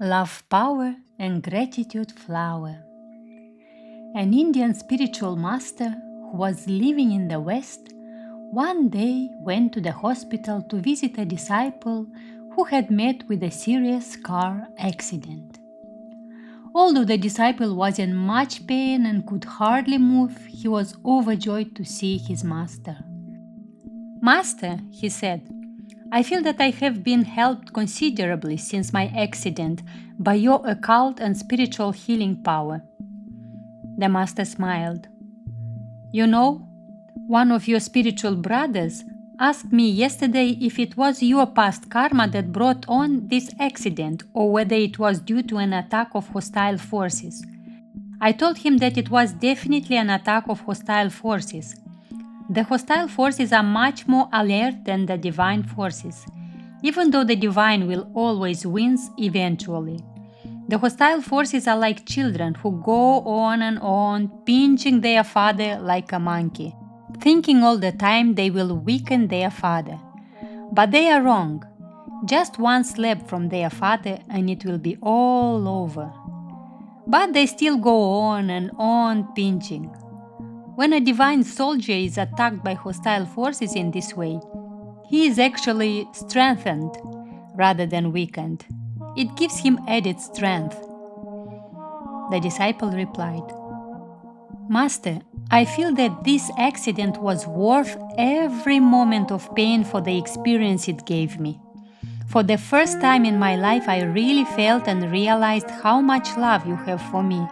Love Power and Gratitude Flower. An Indian spiritual master who was living in the West one day went to the hospital to visit a disciple who had met with a serious car accident. Although the disciple was in much pain and could hardly move, he was overjoyed to see his master. "Master," he said, "I feel that I have been helped considerably since my accident by your occult and spiritual healing power." The master smiled. "You know, one of your spiritual brothers asked me yesterday if it was your past karma that brought on this accident or whether it was due to an attack of hostile forces. I told him that it was definitely an attack of hostile forces. The hostile forces are much more alert than the divine forces, even though the divine will always win eventually. The hostile forces are like children who go on, pinching their father like a monkey, thinking all the time they will weaken their father. But they are wrong. Just one slap from their father and it will be all over. But they still go on pinching. When a divine soldier is attacked by hostile forces in this way, he is actually strengthened rather than weakened. It gives him added strength." The disciple replied, "Master, I feel that this accident was worth every moment of pain for the experience it gave me. For the first time in my life, I really felt and realized how much love you have for me.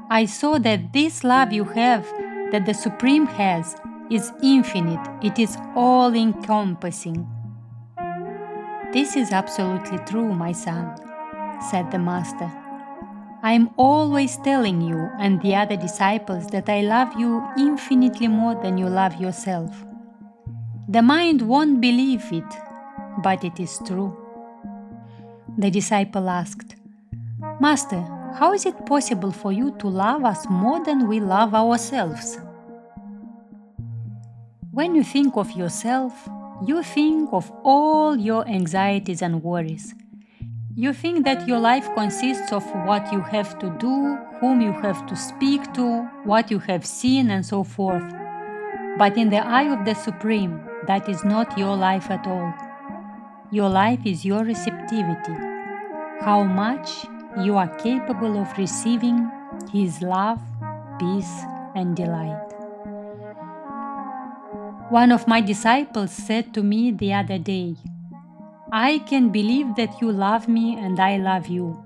I saw that this love you have, that the Supreme has, is infinite, it is all-encompassing." "This is absolutely true, my son," said the master. "I am always telling you and the other disciples that I love you infinitely more than you love yourself. The mind won't believe it, but it is true." The disciple asked, "Master, how is it possible for you to love us more than we love ourselves?" "When you think of yourself, you think of all your anxieties and worries. You think that your life consists of what you have to do, whom you have to speak to, what you have seen, and so forth. But in the eye of the Supreme, that is not your life at all. Your life is your receptivity, how much you are capable of receiving His love, peace, and delight." One of my disciples said to me the other day, "I can believe that you love me and I love you.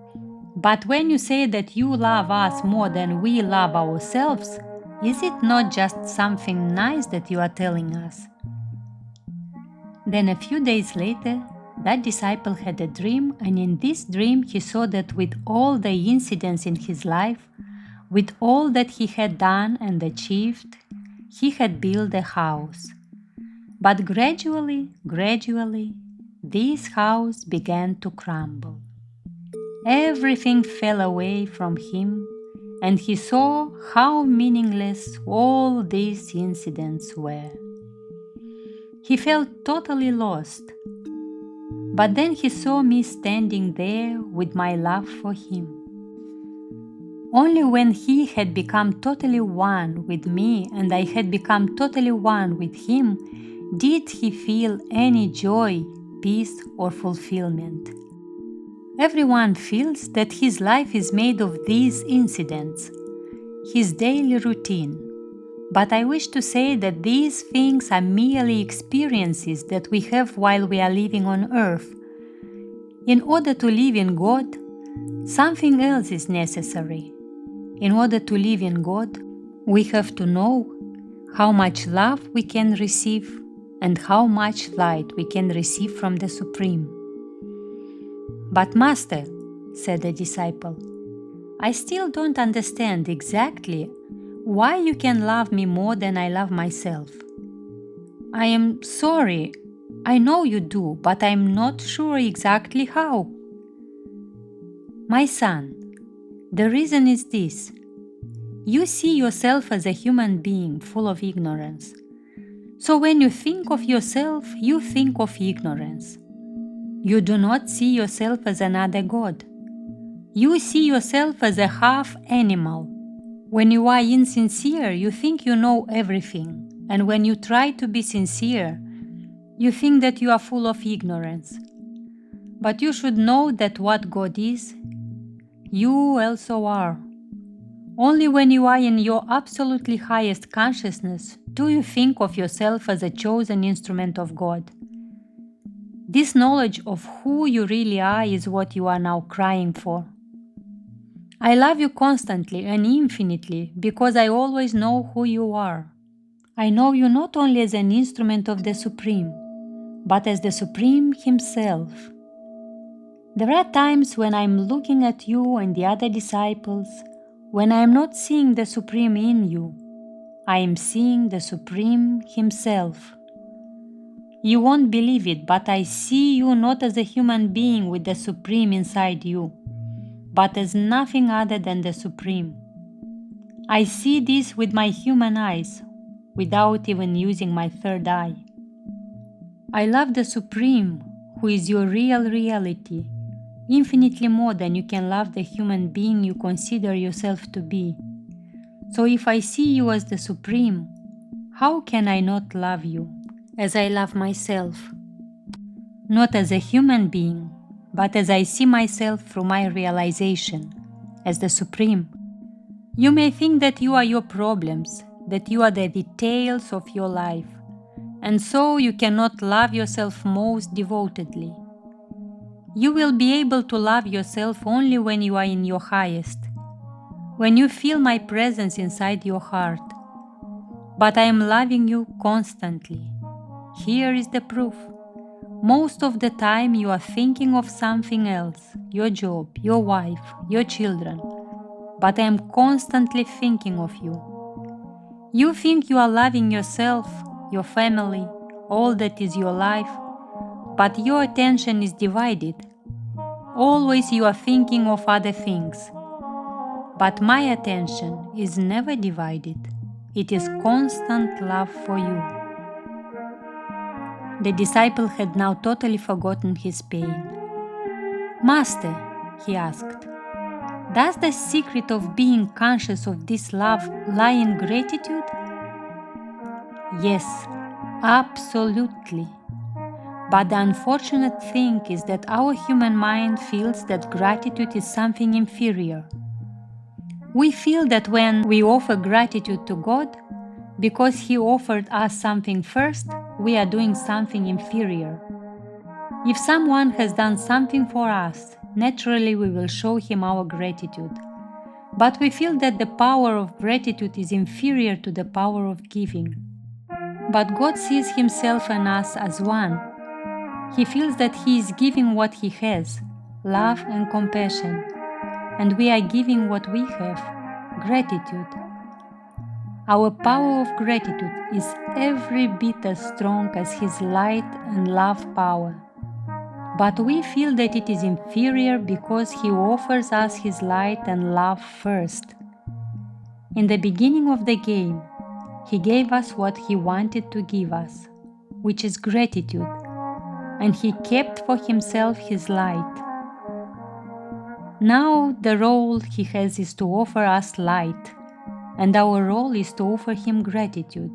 But when you say that you love us more than we love ourselves, is it not just something nice that you are telling us?" Then a few days later, that disciple had a dream, and in this dream he saw that with all the incidents in his life, with all that he had done and achieved, he had built a house. But gradually, this house began to crumble. Everything fell away from him, and he saw how meaningless all these incidents were. He felt totally lost. But then he saw me standing there with my love for him. Only when he had become totally one with me and I had become totally one with him did he feel any joy, peace, or fulfillment. Everyone feels that his life is made of these incidents, his daily routine. But I wish to say that these things are merely experiences that we have while we are living on earth. In order to live in God, something else is necessary. In order to live in God, we have to know how much love we can receive and how much light we can receive from the Supreme. "But Master," said the disciple, "I still don't understand exactly why you can love me more than I love myself. I am sorry, I know you do, but I am not sure exactly how." "My son, the reason is this. You see yourself as a human being full of ignorance. So when you think of yourself, you think of ignorance. You do not see yourself as another God. You see yourself as a half animal. When you are insincere, you think you know everything, and when you try to be sincere, you think that you are full of ignorance. But you should know that what God is, you also are. Only when you are in your absolutely highest consciousness do you think of yourself as a chosen instrument of God. This knowledge of who you really are is what you are now crying for. I love you constantly and infinitely because I always know who you are. I know you not only as an instrument of the Supreme, but as the Supreme Himself. There are times when I am looking at you and the other disciples, when I am not seeing the Supreme in you, I am seeing the Supreme Himself. You won't believe it, but I see you not as a human being with the Supreme inside you, but as nothing other than the Supreme. I see this with my human eyes, without even using my third eye. I love the Supreme, who is your real reality, infinitely more than you can love the human being you consider yourself to be. So if I see you as the Supreme, how can I not love you as I love myself? Not as a human being, but as I see myself through my realization, as the Supreme. You may think that you are your problems, that you are the details of your life, and so you cannot love yourself most devotedly. You will be able to love yourself only when you are in your highest, when you feel my presence inside your heart. But I am loving you constantly. Here is the proof. Most of the time you are thinking of something else, your job, your wife, your children, but I am constantly thinking of you. You think you are loving yourself, your family, all that is your life, but your attention is divided. Always you are thinking of other things. But my attention is never divided. It is constant love for you. The disciple had now totally forgotten his pain. Master, he asked, does the secret of being conscious of this love lie in gratitude? Yes, absolutely. But the unfortunate thing is that our human mind feels that gratitude is something inferior. We feel that when we offer gratitude to God, because He offered us something first, we are doing something inferior. If someone has done something for us, naturally we will show him our gratitude. But we feel that the power of gratitude is inferior to the power of giving. But God sees Himself and us as one. He feels that He is giving what He has, love and compassion, and we are giving what we have, gratitude. Our power of gratitude is every bit as strong as His light and love power. But we feel that it is inferior because He offers us His light and love first. In the beginning of the game, He gave us what He wanted to give us, which is gratitude, and He kept for Himself His light. Now the role He has is to offer us light, and our role is to offer Him gratitude.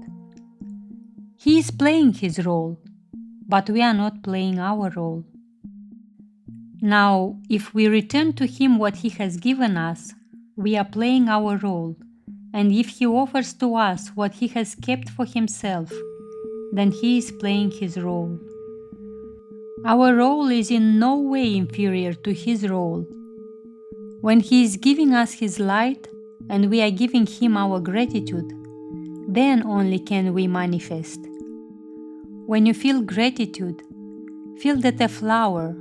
He is playing His role, but we are not playing our role. Now, if we return to Him what He has given us, we are playing our role, and if He offers to us what He has kept for Himself, then He is playing His role. Our role is in no way inferior to His role. When He is giving us His light, and we are giving Him our gratitude, then only can we manifest. When you feel gratitude, feel that a flower,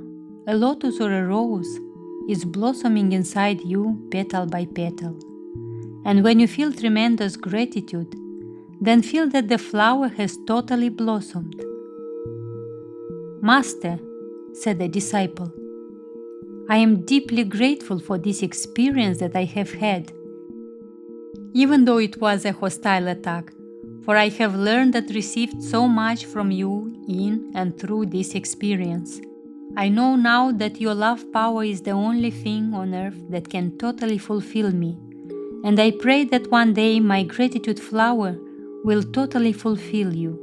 a lotus or a rose, is blossoming inside you petal by petal. And when you feel tremendous gratitude, then feel that the flower has totally blossomed. Master, said the disciple, I am deeply grateful for this experience that I have had, even though it was a hostile attack, for I have learned and received so much from you in and through this experience. I know now that your love power is the only thing on earth that can totally fulfill me, and I pray that one day my gratitude flower will totally fulfill you.